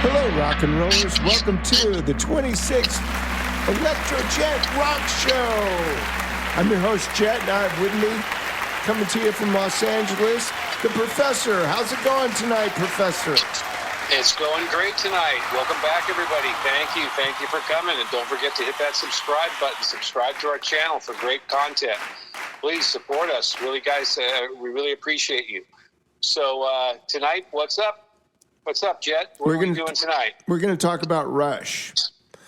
Hello, rock and rollers. Welcome to the 26th ElectroJet Rock Show. I'm your host, Jett, and I have with me, coming to you from Los Angeles, the Professor. How's it going tonight, Professor? It's going great tonight. Welcome back, everybody. Thank you. Thank you for coming. And don't forget to hit that subscribe button. Subscribe to our channel for great content. Please support us. Really, guys, we really appreciate you. So tonight, what's up? What's up, Jett? What are we doing tonight? We're going to talk about Rush.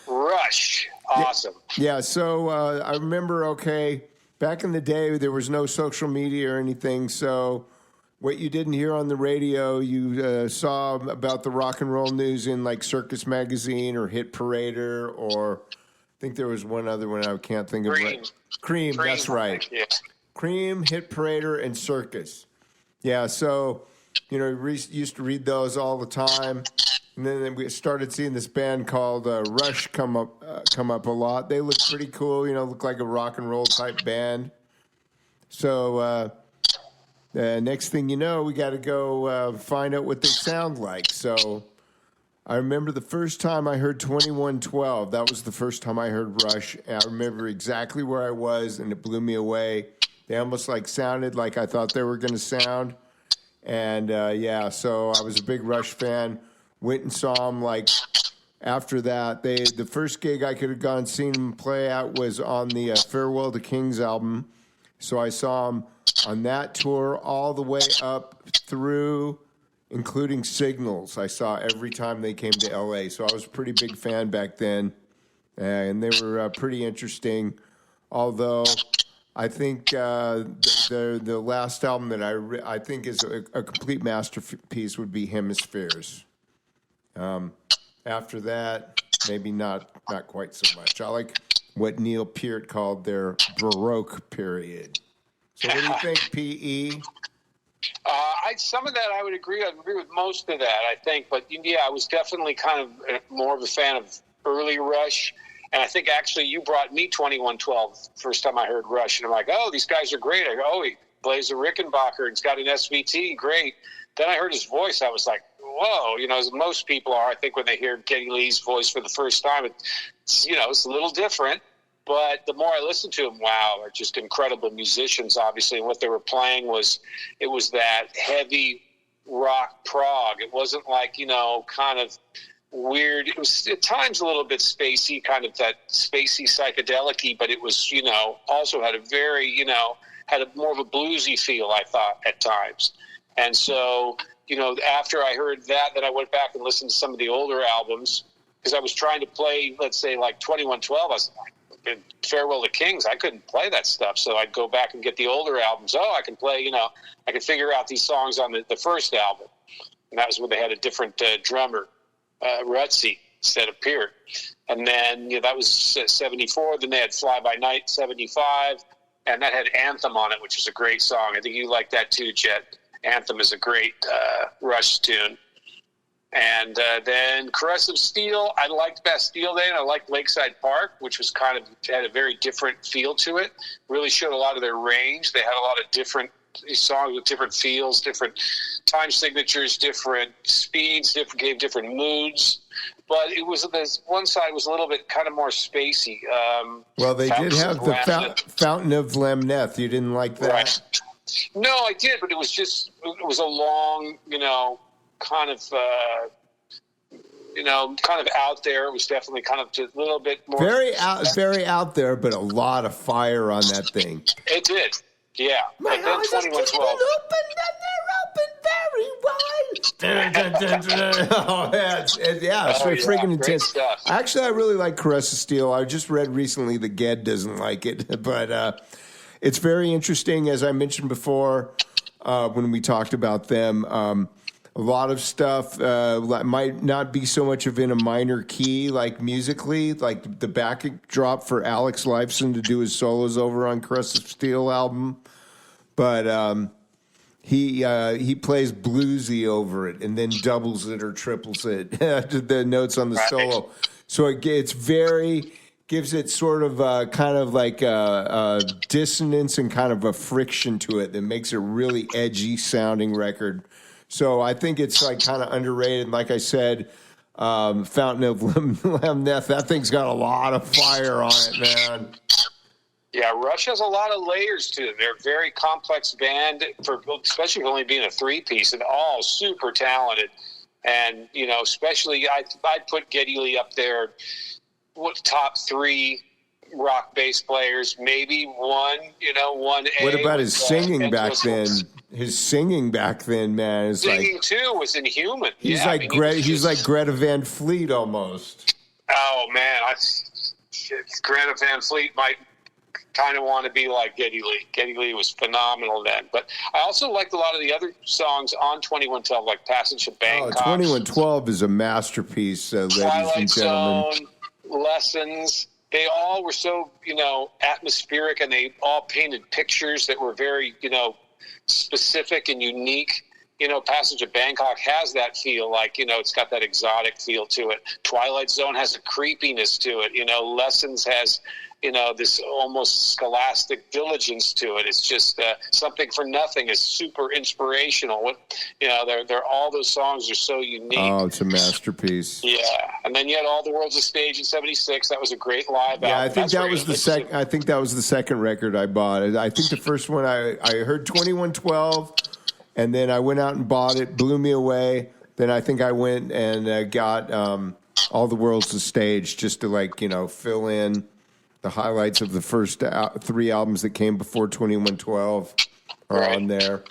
Rush. Awesome. Yeah, so I remember, back in the day, there was no social media or anything, so what you didn't hear on the radio, you saw about the rock and roll news in like Circus Magazine or Hit Parader, or I think there was one other one I can't think of. Cream, that's right. Yeah. Cream, Hit Parader, and Circus. Yeah, so, you know, we used to read those all the time. And then we started seeing this band called Rush come up a lot. They look pretty cool, look like a rock and roll type band. So next thing you know, we got to go find out what they sound like. So I remember the first time I heard 2112. That was the first time I heard Rush. And I remember exactly where I was, and it blew me away. They almost sounded like I thought they were going to sound. And so I was a big Rush fan. Went and saw them after that. The first gig I could have gone and seen them play at was on the Farewell to Kings album. So I saw them on that tour all the way up through, including Signals. I saw every time they came to LA. So I was a pretty big fan back then. And they were pretty interesting. Although I think the last album that I think is a complete masterpiece would be Hemispheres. After that, maybe not quite so much. I like what Neil Peart called their Baroque period. So what do you think, P.E.? Some of that I would agree. I agree with most of that, I think. But, yeah, I was definitely kind of more of a fan of early Rush. And I think actually you brought me 2112 first time I heard Rush. And I'm like, oh, these guys are great. I go, oh, he plays a Rickenbacker. He's got an SVT. Great. Then I heard his voice. I was like, whoa. As most people are, I think when they hear Geddy Lee's voice for the first time, it's a little different. But the more I listened to them, wow, they're just incredible musicians, obviously. And what they were playing was that heavy rock prog. It wasn't like, kind of weird. It was at times a little bit spacey, kind of that spacey psychedelic-y, but it was, also had a very, had a more of a bluesy feel, I thought, at times. And so, after I heard that, then I went back and listened to some of the older albums, because I was trying to play, let's say, like 2112. I was like, Farewell to Kings, I couldn't play that stuff. So I'd go back and get the older albums. Oh, I can play, I can figure out these songs on the first album. And that was when they had a different drummer, Rutsey, instead of Peart. And then, that was 74. Then they had Fly By Night, 75. And that had Anthem on it, which is a great song. I think you like that too, Jett. Anthem is a great Rush tune. And then Caress of Steel, I liked Bastille then. I liked Lakeside Park, which was kind of had a very different feel to it. Really showed a lot of their range. They had a lot of different songs with different feels, different time signatures, different speeds, gave different moods. But it was this one side was a little bit kind of more spacey. Well, they did have the Fountain of Lamneth. You didn't like that? Right. No, I did, but it was a long, kind of out there. It was definitely kind of just a little bit more very out there, but a lot of fire on that thing. It did, yeah. My eyes are open, and they're open very wide. Oh, it's freaking intense. Stuff. Actually, I really like Caress of Steel. I just read recently that Ged doesn't like it, but it's very interesting, as I mentioned before when we talked about them. A lot of stuff might not be so much of in a minor key, like musically, like the backdrop for Alex Lifeson to do his solos over on Caress of Steel album. But he plays bluesy over it and then doubles it or triples it, the notes on the solo. So it's gives it sort of kind of like a dissonance and kind of a friction to it that makes it a really edgy sounding record. So I think it's like kind of underrated. Like I said, Fountain of Lamneth. That thing's got a lot of fire on it, man. Yeah, Rush has a lot of layers to them. They're a very complex band, especially for only being a three-piece, and all super talented. And, especially I'd put Geddy Lee up there, top three rock bass players, maybe one, 1A. What about his singing back then? His singing back then, man, is singing too was inhuman. He's like Greta Van Fleet almost. Oh man, Greta Van Fleet might kind of want to be like Geddy Lee. Geddy Lee was phenomenal then. But I also liked a lot of the other songs on 2112, like Passage to Bangkok. 2112 is a masterpiece, ladies and gentlemen. Zone, Lessons. They all were so, atmospheric, and they all painted pictures that were very, specific and unique. Passage of Bangkok has that feel, like, it's got that exotic feel to it. Twilight Zone has a creepiness to it. Lessons has, this almost scholastic diligence to it. It's just Something for Nothing is super inspirational. They're all those songs are so unique. Oh, it's a masterpiece. Yeah, and then you had All the World's a Stage in '76. That was a great live album. I think that was the second. I think that was the second record I bought. I think the first one I heard 2112, and then I went out and bought it. Blew me away. Then I think I went and got All the World's a Stage just to fill in the highlights of the first three albums that came before 2112 are on there.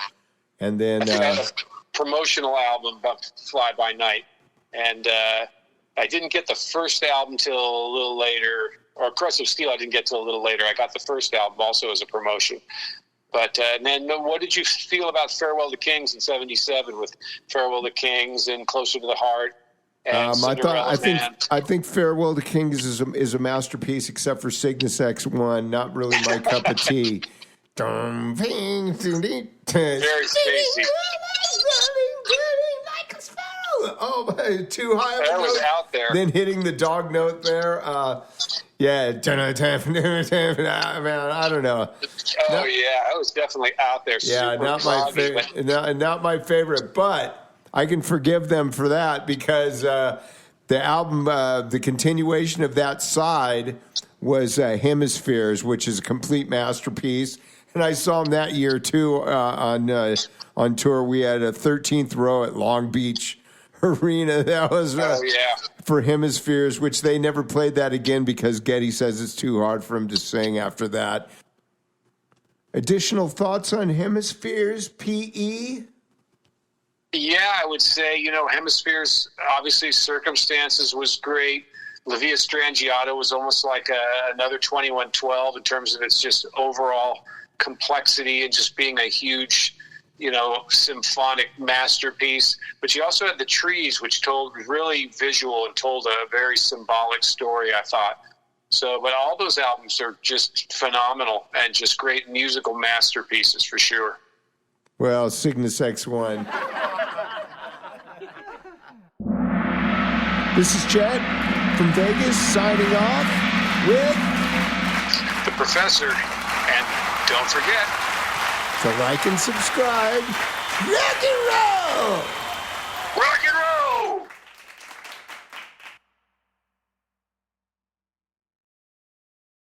And then I had a promotional album, Fly By Night, and I didn't get the first album till a little later, or Crest of Steel I didn't get till a little later. I got the first album also as a promotion. But and then what did you feel about Farewell to Kings in '77 with Farewell to Kings and Closer to the Heart? I think Farewell to Kings is a masterpiece, except for Cygnus X-1. Not really my cup of tea. Very spacey. Oh, too high. That was out there. Then hitting the dog note there. Yeah, man, I don't know. Oh yeah, I was definitely out there. Yeah, not my favorite, but I can forgive them for that because the album, the continuation of that side was Hemispheres, which is a complete masterpiece. And I saw them that year too on tour. We had a 13th row at Long Beach Arena. That was for Hemispheres, which they never played that again because Geddy says it's too hard for him to sing after that. Additional thoughts on Hemispheres, PE? Yeah, I would say, Hemispheres, obviously Circumstances was great. La Via Strangiato was almost like another 2112 in terms of its just overall complexity and just being a huge, symphonic masterpiece. But you also had The Trees, which told really visual and told a very symbolic story, I thought. So, but all those albums are just phenomenal and just great musical masterpieces for sure. Well, Cygnus X-1. This is Jett from Vegas signing off with The Professor. And don't forget to like and subscribe. Rock and roll! Rock and roll!